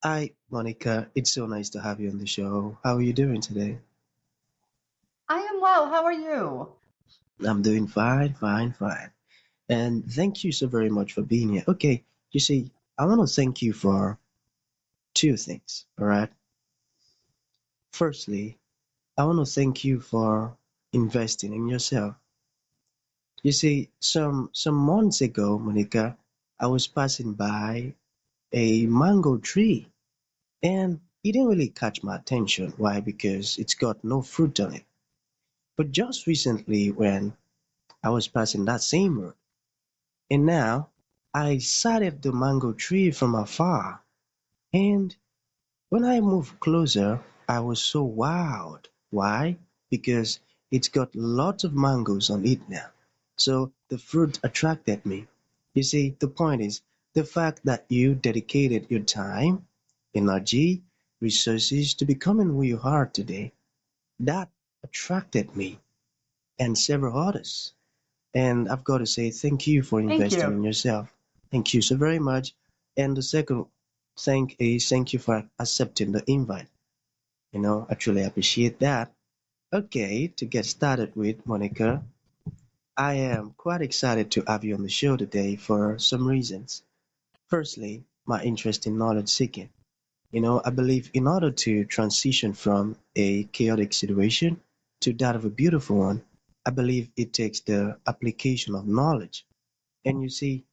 Hi, Monica. It's so nice to have you on the show. How are you doing today? I am well. How are you? I'm doing fine, fine, fine. And thank you so very much for being here. Okay, you see, I want to thank you for two things, all right? Firstly, I want to thank you for investing in yourself. You see, some months ago, Monica, I was passing by a mango tree and it didn't really catch my attention. Why? Because it's got no fruit on it. But just recently, when I was passing that same road, and now I sighted the mango tree from afar, and when I moved closer, I was so wowed. Why? Because it's got lots of mangoes on it now. So the fruit attracted me. You see, the point is the fact that you dedicated your time, energy, resources to becoming who you are today, that attracted me and several others. And I've got to say thank you for Thank investing you. in yourself. Thank you so very much. And the second thank you for accepting the invite. I truly appreciate that. Okay, to get started with, Monica, I am quite excited to have you on the show today for some reasons. Firstly, my interest in knowledge seeking. I believe in order to transition from a chaotic situation to that of a beautiful one, I believe it takes the application of knowledge. And you see,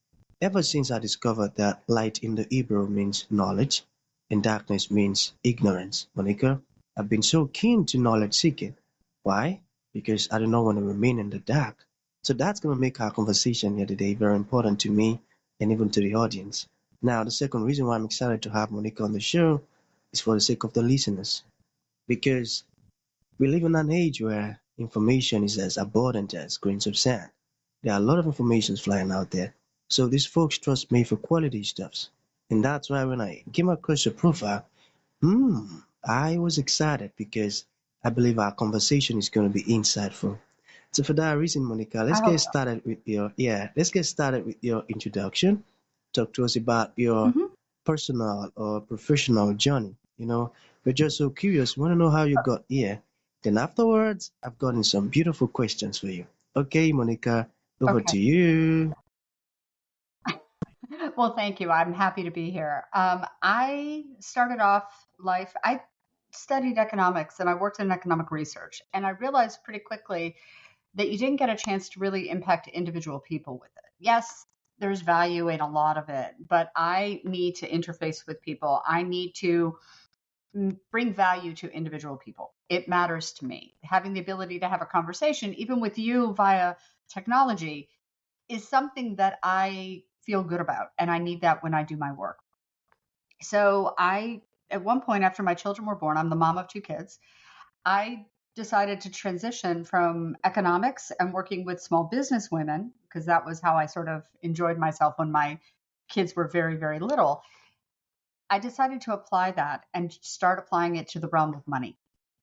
ever since I discovered that light in the Hebrew means knowledge and darkness means ignorance, Monica, I've been so keen to knowledge seeking. Why? Because I do not want to remain in the dark. So that's going to make our conversation here today very important to me and even to the audience. Now, the second reason why I'm excited to have Monica on the show is for the sake of the listeners. Because we live in an age where information is as abundant as grains of sand. There are a lot of information flying out there. So these folks trust me for quality stuffs. And that's why when I came across your profile, I was excited because I believe our conversation is going to be insightful. So for that reason, Monica, I hope so. let's get started with your introduction. Talk to us about your hmm personal or professional journey. We're just so curious. We want to know how you got here. Then afterwards, I've gotten some beautiful questions for you. Okay, Monica, over Okay. to you. Well, thank you. I'm happy to be here. I started off life, I studied economics and I worked in economic research. And I realized pretty quickly that you didn't get a chance to really impact individual people with it. Yes, there's value in a lot of it, but I need to interface with people. I need to bring value to individual people. It matters to me. Having the ability to have a conversation, even with you via technology, is something that I feel good about. And I need that when I do my work. So at one point after my children were born, I'm the mom of two kids. I decided to transition from economics and working with small business women, because that was how I sort of enjoyed myself when my kids were very, very little. I decided to apply that and start applying it to the realm of money.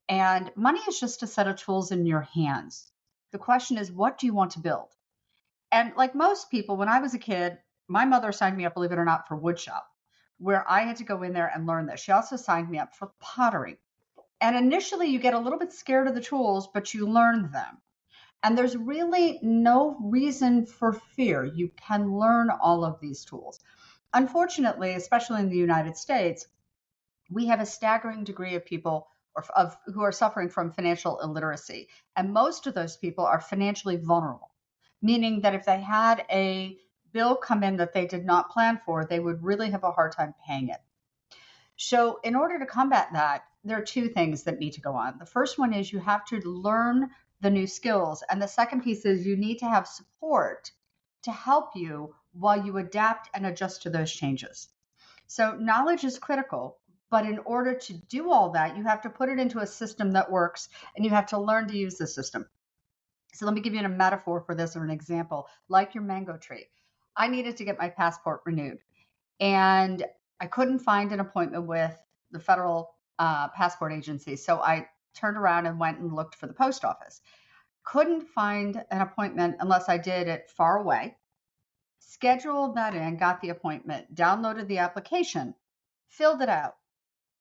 And money is just a set of tools in your hands. The question is, what do you want to build? And like most people, when I was a kid, my mother signed me up, believe it or not, for woodshop, where I had to go in there and learn this. She also signed me up for pottery. And initially, you get a little bit scared of the tools, but you learn them. And there's really no reason for fear. You can learn all of these tools. Unfortunately, especially in the United States, we have a staggering degree of people who are suffering from financial illiteracy. And most of those people are financially vulnerable, meaning that if they had a bill come in that they did not plan for, they would really have a hard time paying it. So, in order to combat that, there are two things that need to go on. The first one is you have to learn the new skills. And the second piece is you need to have support to help you while you adapt and adjust to those changes. So knowledge is critical, but in order to do all that, you have to put it into a system that works and you have to learn to use the system. So let me give you a metaphor for this or an example, like your mango tree. I needed to get my passport renewed and I couldn't find an appointment with the federal passport agency. So I turned around and went and looked for the post office. Couldn't find an appointment unless I did it far away, scheduled that in, got the appointment, downloaded the application, filled it out.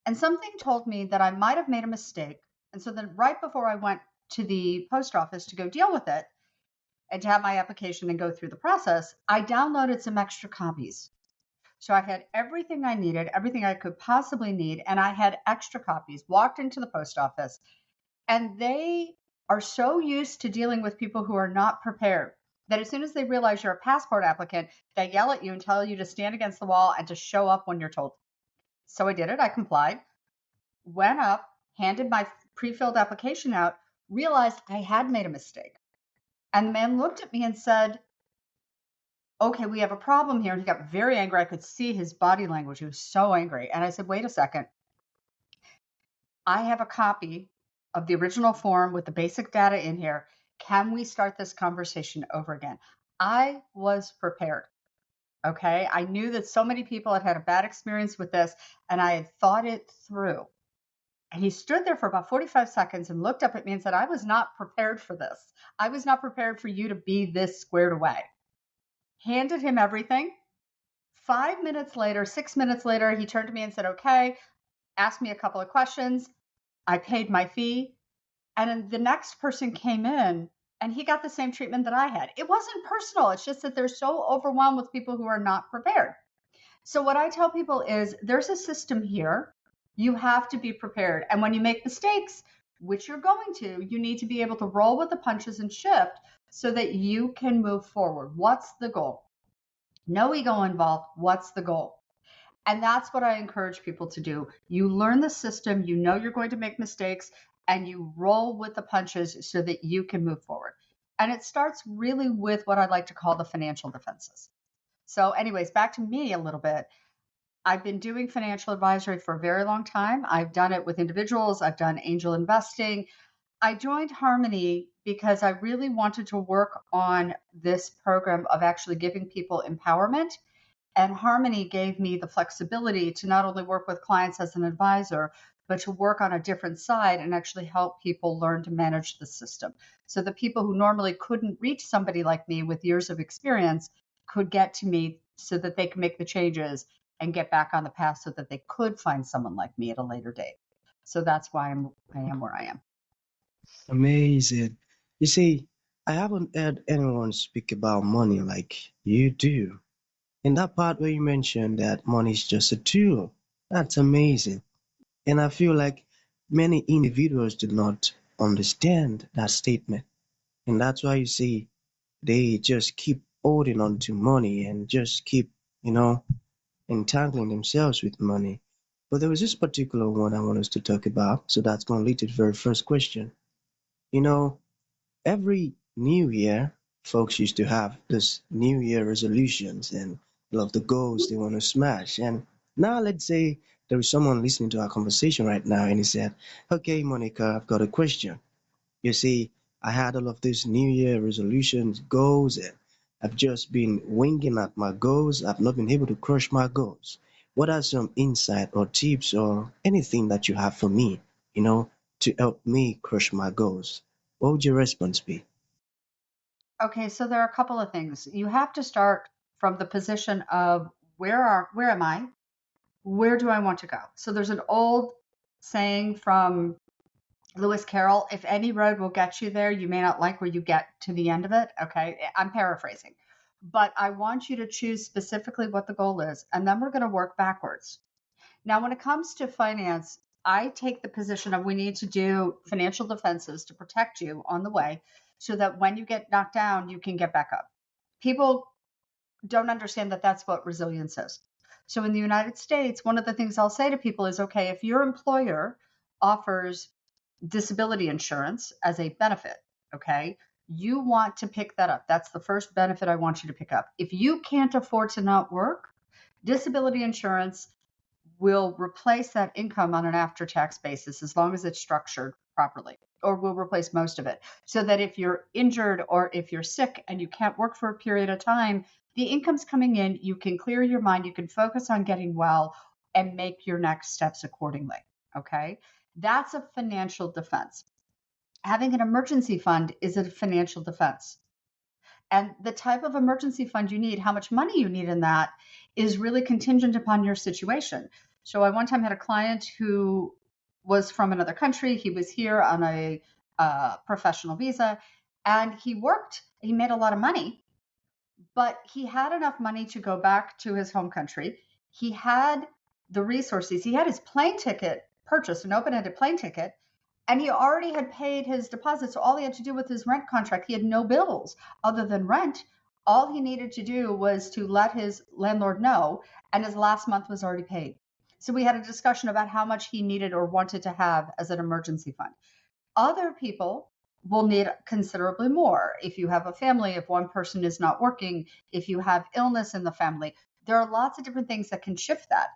And something told me that I might have made a mistake. And so then, right before I went to the post office to go deal with it and to have my application and go through the process, I downloaded some extra copies. So I had everything I needed, everything I could possibly need, and I had extra copies. Walked into the post office, and they are so used to dealing with people who are not prepared that as soon as they realize you're a passport applicant, they yell at you and tell you to stand against the wall and to show up when you're told. So I did it. I complied, went up, handed my pre-filled application out, realized I had made a mistake. And the man looked at me and said, okay, we have a problem here. And he got very angry. I could see his body language. He was so angry. And I said, wait a second. I have a copy of the original form with the basic data in here. Can we start this conversation over again? I was prepared. Okay. I knew that so many people had had a bad experience with this, and I had thought it through. And he stood there for about 45 seconds and looked up at me and said, I was not prepared for this. I was not prepared for you to be this squared away. Handed him everything. 5 minutes later, 6 minutes later, he turned to me and said, okay, asked me a couple of questions. I paid my fee. And then the next person came in and he got the same treatment that I had. It wasn't personal. It's just that they're so overwhelmed with people who are not prepared. So what I tell people is there's a system here. You have to be prepared. And when you make mistakes, which you're going to, you need to be able to roll with the punches and shift so that you can move forward. What's the goal? No ego involved. What's the goal? And that's what I encourage people to do. You learn the system, you know you're going to make mistakes, and you roll with the punches so that you can move forward. And it starts really with what I like to call the financial defenses. So, anyways, back to me a little bit. I've been doing financial advisory for a very long time. I've done it with individuals, I've done angel investing. I joined Harmony because I really wanted to work on this program of actually giving people empowerment. And Harmony gave me the flexibility to not only work with clients as an advisor, but to work on a different side and actually help people learn to manage the system. So the people who normally couldn't reach somebody like me with years of experience could get to me so that they could make the changes and get back on the path so that they could find someone like me at a later date. So that's why I am where I am. Amazing. You see, I haven't heard anyone speak about money like you do. In that part where you mentioned that money is just a tool, that's amazing. And I feel like many individuals do not understand that statement. And that's why you see they just keep holding on to money and just keep, you know, entangling themselves with money. But there was this particular one I want us to talk about. So that's going to lead to the very first question. You know, every new year, folks used to have this new year resolutions and love the goals they want to smash. And now let's say there is someone listening to our conversation right now and he said, okay, Monica, I've got a question. You see, I had all of these New Year resolutions, goals, and I've just been winging at my goals. I've not been able to crush my goals. What are some insight or tips or anything that you have for me, to help me crush my goals? What would your response be? Okay, so there are a couple of things. You have to start from the position of where am I? Where do I want to go? So there's an old saying from Lewis Carroll, if any road will get you there, you may not like where you get to the end of it. Okay, I'm paraphrasing. But I want you to choose specifically what the goal is, and then we're going to work backwards. Now, when it comes to finance, I take the position of we need to do financial defenses to protect you on the way so that when you get knocked down, you can get back up. People don't understand that that's what resilience is. So in the United States, one of the things I'll say to people is okay, if your employer offers disability insurance as a benefit, okay, you want to pick that up. That's the first benefit I want you to pick up. If you can't afford to not work, disability insurance will replace that income on an after tax basis as long as it's structured properly, or will replace most of it. So that if you're injured or if you're sick and you can't work for a period of time, the income's coming in, you can clear your mind, you can focus on getting well and make your next steps accordingly. Okay. That's a financial defense. Having an emergency fund is a financial defense. And the type of emergency fund you need, how much money you need in that is really contingent upon your situation. So I one time had a client who was from another country. He was here on a professional visa, and he worked. He made a lot of money, but he had enough money to go back to his home country. He had the resources. He had his plane ticket purchased, an open-ended plane ticket, and he already had paid his deposit. So all he had to do with his rent contract, he had no bills other than rent. All he needed to do was to let his landlord know, and his last month was already paid. So we had a discussion about how much he needed or wanted to have as an emergency fund. Other people will need considerably more. If you have a family, if one person is not working, if you have illness in the family, there are lots of different things that can shift that.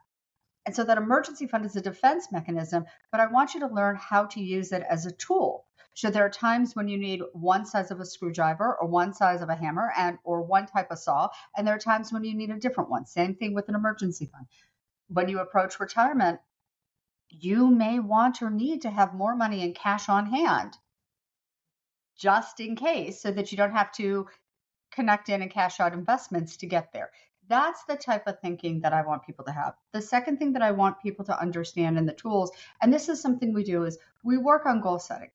And so that emergency fund is a defense mechanism, but I want you to learn how to use it as a tool. So there are times when you need one size of a screwdriver or one size of a hammer and or one type of saw, and there are times when you need a different one. Same thing with an emergency fund. When you approach retirement, you may want or need to have more money in cash on hand just in case so that you don't have to connect in and cash out investments to get there. That's the type of thinking that I want people to have. The second thing that I want people to understand in the tools, and this is something we do, is we work on goal setting.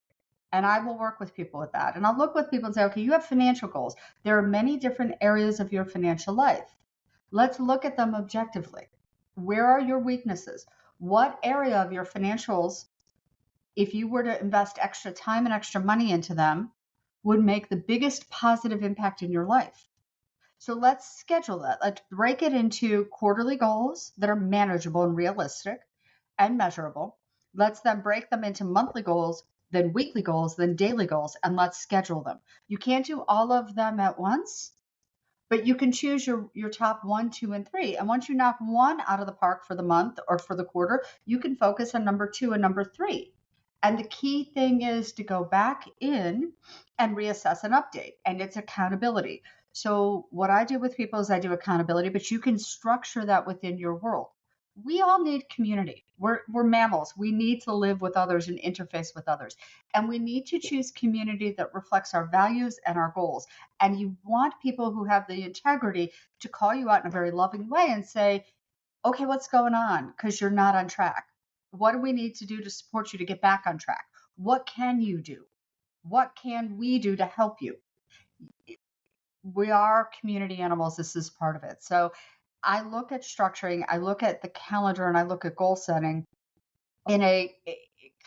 And I will work with people with that. And I'll look with people and say, okay, you have financial goals. There are many different areas of your financial life. Let's look at them objectively. Where are your weaknesses? What area of your financials, if you were to invest extra time and extra money into them, would make the biggest positive impact in your life? So let's schedule that. Let's break it into quarterly goals that are manageable and realistic and measurable. Let's then break them into monthly goals, then weekly goals, then daily goals, and let's schedule them. You can't do all of them at once, but you can choose your top one, two, and three. And once you knock one out of the park for the month or for the quarter, you can focus on number two and number three. And the key thing is to go back in and reassess and update. And it's accountability. So what I do with people is I do accountability, but you can structure that within your world. We all need community. We're mammals. We need to live with others and interface with others. And we need to choose community that reflects our values and our goals. And you want people who have the integrity to call you out in a very loving way and say, okay, what's going on? Because you're not on track. What do we need to do to support you to get back on track? What can you do? What can we do to help you? We are community animals. This is part of it. So I look at structuring, I look at the calendar, and I look at goal setting in a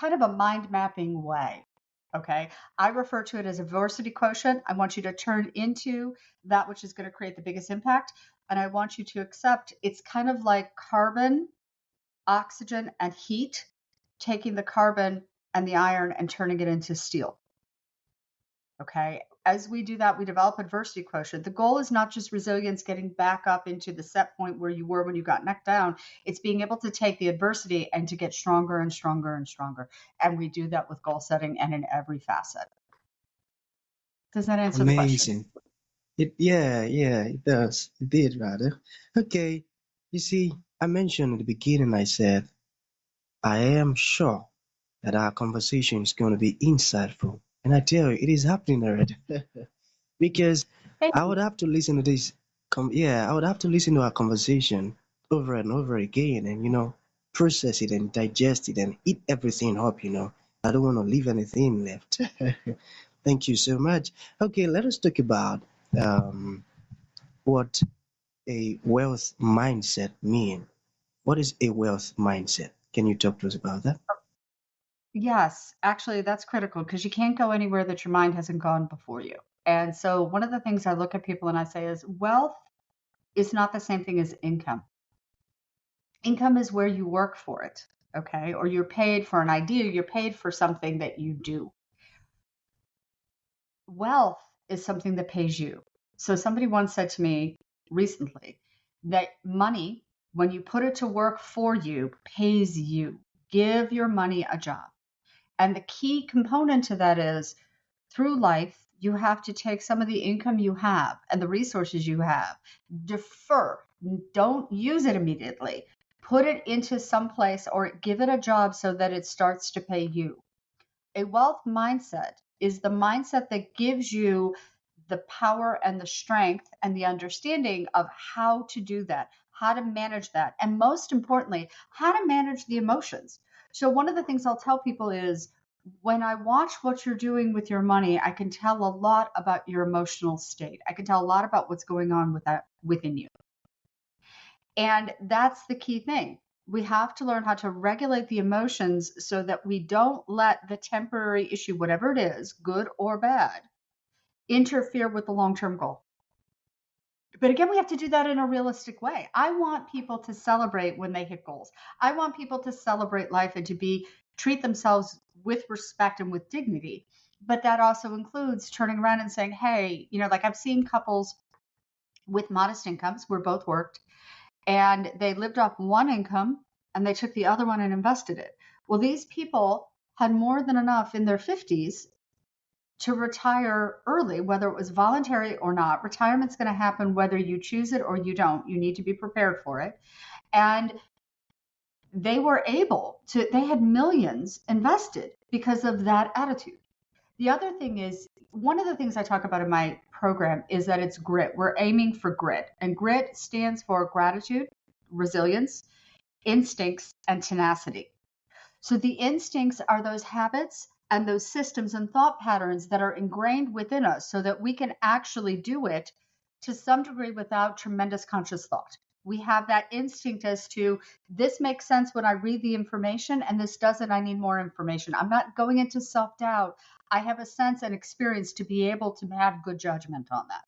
kind of a mind mapping way. Okay. I refer to it as a diversity quotient. I want you to turn into that which is going to create the biggest impact. And I want you to accept it's kind of like carbon, oxygen, and heat, taking the carbon and the iron and turning it into steel. Okay. As we do that, we develop adversity quotient. The goal is not just resilience, getting back up into the set point where you were when you got knocked down. It's being able to take the adversity and to get stronger and stronger and stronger. And we do that with goal setting and in every facet. Does that answer the question? Amazing. Yeah, it does. It did rather. Okay. You see, I mentioned at the beginning, I said, I am sure that our conversation is going to be insightful. And I tell you, it is happening already. Because Thank I you. would have to listen to I would have to listen to our conversation over and over again and, process it and digest it and eat everything up. I don't want to leave anything left. Thank you so much. Okay, let us talk about um, what a wealth mindset mean. What is a wealth mindset? Can you talk to us about that? Yes, actually, that's critical because you can't go anywhere that your mind hasn't gone before you. And so, one of the things I look at people and I say is wealth is not the same thing as income. Income is where you work for it, okay? Or you're paid for an idea, you're paid for something that you do. Wealth is something that pays you. So somebody once said to me recently that money, when you put it to work for you, pays you. Give your money a job. And the key component to that is through life, you have to take some of the income you have and the resources you have, defer, don't use it immediately. Put it into some place or give it a job so that it starts to pay you. A wealth mindset is the mindset that gives you the power and the strength and the understanding of how to do that, how to manage that, and most importantly, how to manage the emotions. So, one of the things I'll tell people is when I watch what you're doing with your money, I can tell a lot about your emotional state. I can tell a lot about what's going on with that within you. And that's the key thing. We have to learn how to regulate the emotions so that we don't let the temporary issue, whatever it is, good or bad, interfere with the long term goal. But again, we have to do that in a realistic way. I want people to celebrate when they hit goals. I want people to celebrate life and to treat themselves with respect and with dignity. But that also includes turning around and saying, hey, like I've seen couples with modest incomes, we're both worked, and they lived off one income and they took the other one and invested it. Well, these people had more than enough in their 50s to retire early, whether it was voluntary or not. Retirement's going to happen whether you choose it or you don't. You need to be prepared for it. And they were able to, they had millions invested because of that attitude. The other thing is, one of the things I talk about in my program is that it's grit. We're aiming for grit. And grit stands for gratitude, resilience, instincts, and tenacity. So the instincts are those habits and those systems and thought patterns that are ingrained within us so that we can actually do it to some degree without tremendous conscious thought. We have that instinct as to this makes sense when I read the information and this doesn't, I need more information. I'm not going into self doubt. I have a sense and experience to be able to have good judgment on that.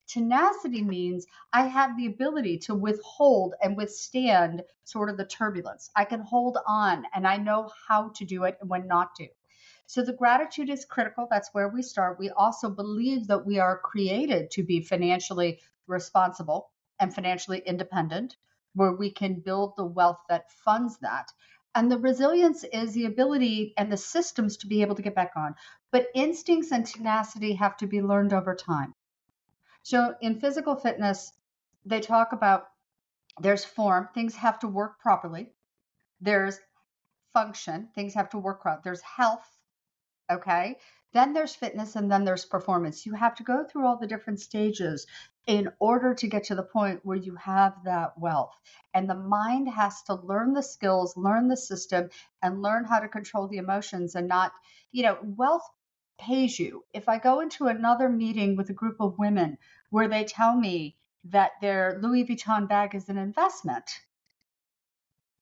Tenacity means I have the ability to withhold and withstand sort of the turbulence. I can hold on and I know how to do it and when not to. So the gratitude is critical. That's where we start. We also believe that we are created to be financially responsible and financially independent, where we can build the wealth that funds that. And the resilience is the ability and the systems to be able to get back on. But instincts and tenacity have to be learned over time. So in physical fitness, they talk about there's form, things have to work properly. There's function, things have to work properly. There's health, okay? Then there's fitness and then there's performance. You have to go through all the different stages in order to get to the point where you have that wealth. And the mind has to learn the skills, learn the system, and learn how to control the emotions and not, wealth pays you. If I go into another meeting with a group of women where they tell me that their Louis Vuitton bag is an investment,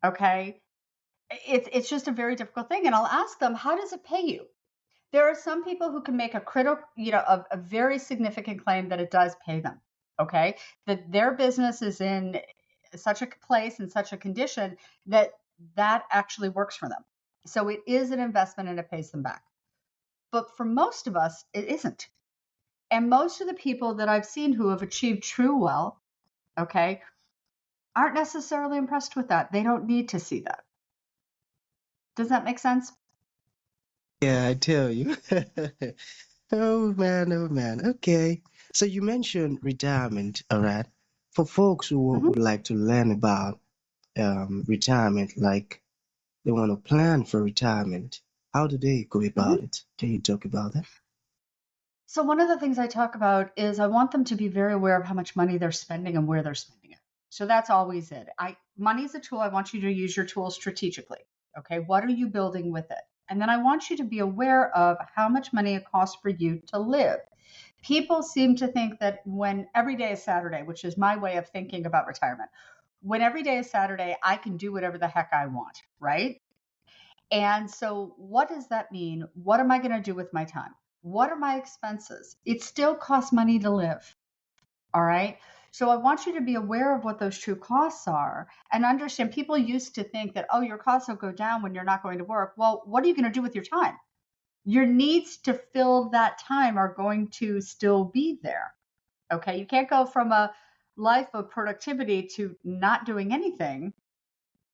okay? It's just a very difficult thing. And I'll ask them, how does it pay you? There are some people who can make a critical, a very significant claim that it does pay them. Okay. That their business is in such a place and such a condition that that actually works for them. So it is an investment and it pays them back. But for most of us, it isn't. And most of the people that I've seen who have achieved true wealth, okay, aren't necessarily impressed with that. They don't need to see that. Does that make sense? Yeah, I tell you. Oh man, oh man. Okay. So you mentioned retirement, all right? For folks who Mhm. would like to learn about retirement, like they want to plan for retirement, how do they go Mhm. about it? Can you talk about that? So one of the things I talk about is I want them to be very aware of how much money they're spending and where they're spending it. So that's always it. Money is a tool. I want you to use your tool strategically. Okay, what are you building with it? And then I want you to be aware of how much money it costs for you to live. People seem to think that when every day is Saturday, which is my way of thinking about retirement, when every day is Saturday, I can do whatever the heck I want, right? And so, what does that mean? What am I going to do with my time? What are my expenses? It still costs money to live. All right. So, I want you to be aware of what those true costs are and understand. People used to think that, oh, your costs will go down when you're not going to work. Well, what are you going to do with your time? Your needs to fill that time are going to still be there. Okay. You can't go from a life of productivity to not doing anything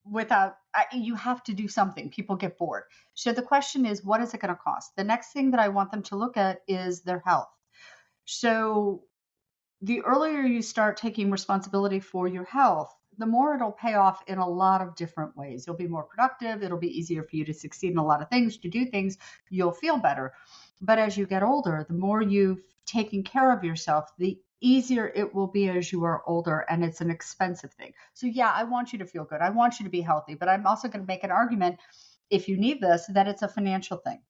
without you have to do something. People get bored. So the question is, what is it going to cost? The next thing that I want them to look at is their health. So the earlier you start taking responsibility for your health, the more it'll pay off in a lot of different ways. You'll be more productive. It'll be easier for you to succeed in a lot of things, to do things. You'll feel better. But as you get older, the more you've taken care of yourself, the easier it will be as you are older, and it's an expensive thing. So yeah, I want you to feel good. I want you to be healthy, but I'm also going to make an argument, if you need this, that it's a financial thing.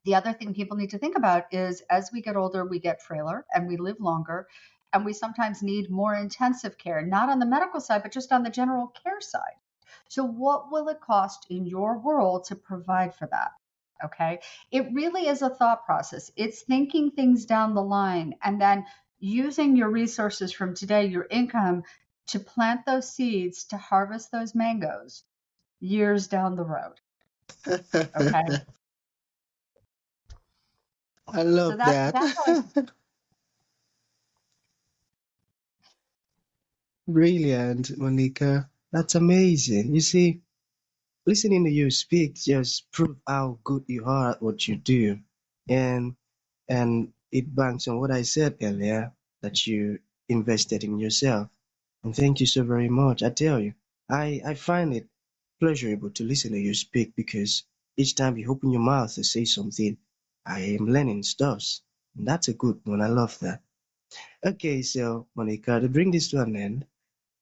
The other thing people need to think about is as we get older, we get frailer and we live longer, and we sometimes need more intensive care, not on the medical side, but just on the general care side. So, what will it cost in your world to provide for that? Okay. It really is a thought process. It's thinking things down the line and then using your resources from today, your income, to plant those seeds to harvest those mangoes years down the road. Okay. I So love that's that. that's how I. Brilliant, Monica. That's amazing. You see, listening to you speak just prove how good you are at what you do. And and it banks on what I said earlier, that you invested in yourself. And thank you so very much. I tell you, I find it pleasurable to listen to you speak, because each time you open your mouth to say something, I am learning stuffs. And that's a good one. I love that. Okay, so Monica, to bring this to an end,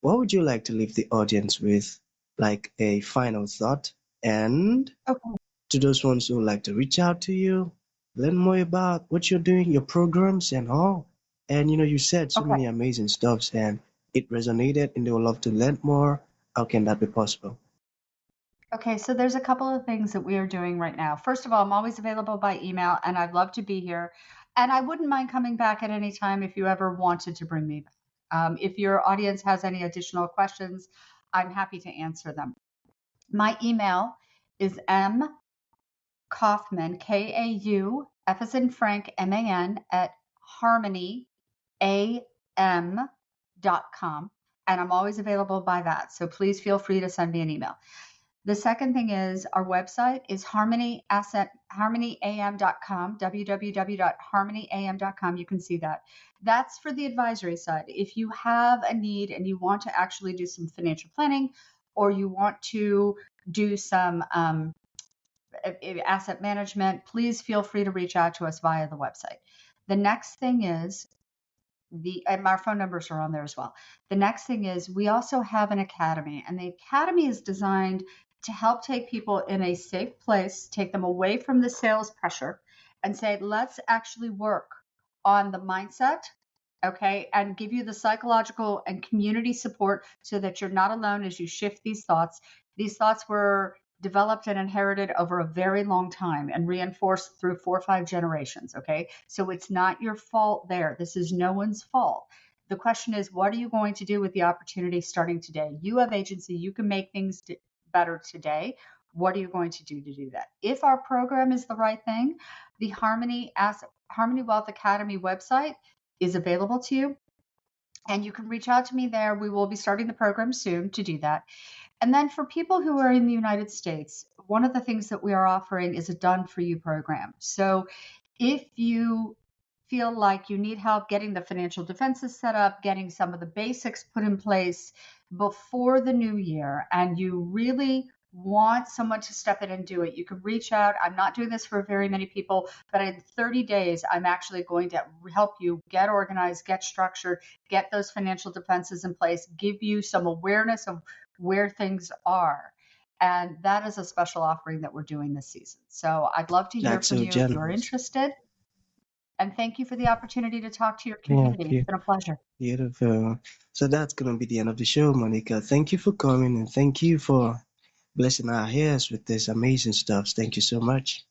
what would you like to leave the audience with, like a final thought? And Okay. to those ones who would like to reach out to you, learn more about what you're doing, your programs and all. And you said so Okay. many amazing stuffs and it resonated and they would love to learn more. How can that be possible? Okay, so there's a couple of things that we are doing right now. First of all, I'm always available by email and I'd love to be here. And I wouldn't mind coming back at any time if you ever wanted to bring me back. If your audience has any additional questions, I'm happy to answer them. My email is mkaufman, K-A-U, F as in Frank, M-A-N, at harmonyam.com. And I'm always available by that. So please feel free to send me an email. The second thing is our website is harmonyam.com, www.harmonyam.com. You can see that. That's for the advisory side. If you have a need and you want to actually do some financial planning, or you want to do some asset management, please feel free to reach out to us via the website. The next thing is and our phone numbers are on there as well. The next thing is we also have an academy, and the academy is designed to help take people in a safe place, take them away from the sales pressure, and say, let's actually work on the mindset, okay, and give you the psychological and community support so that you're not alone as you shift these thoughts. These thoughts were developed and inherited over a very long time and reinforced through 4 or 5 generations. Okay. So it's not your fault there. This is no one's fault. The question is, what are you going to do with the opportunity starting today? You have agency. You can make things better today. What are you going to do that? If our program is the right thing, the Harmony Wealth Academy website is available to you. And you can reach out to me there. We will be starting the program soon to do that. And then for people who are in the United States, one of the things that we are offering is a done for you program. So if you feel like you need help getting the financial defenses set up, getting some of the basics put in place before the new year, and you really want someone to step in and do it, you can reach out. I'm not doing this for very many people, but in 30 days, I'm actually going to help you get organized, get structured, get those financial defenses in place, give you some awareness of where things are. And that is a special offering that we're doing this season. So I'd love to hear That's from so you if you're generous. interested. And thank you for the opportunity to talk to your Thank community. It's you. been a pleasure. Beautiful. So that's gonna be the end of the show, Monica. Thank you for coming and thank you for blessing our ears with this amazing stuff. Thank you so much.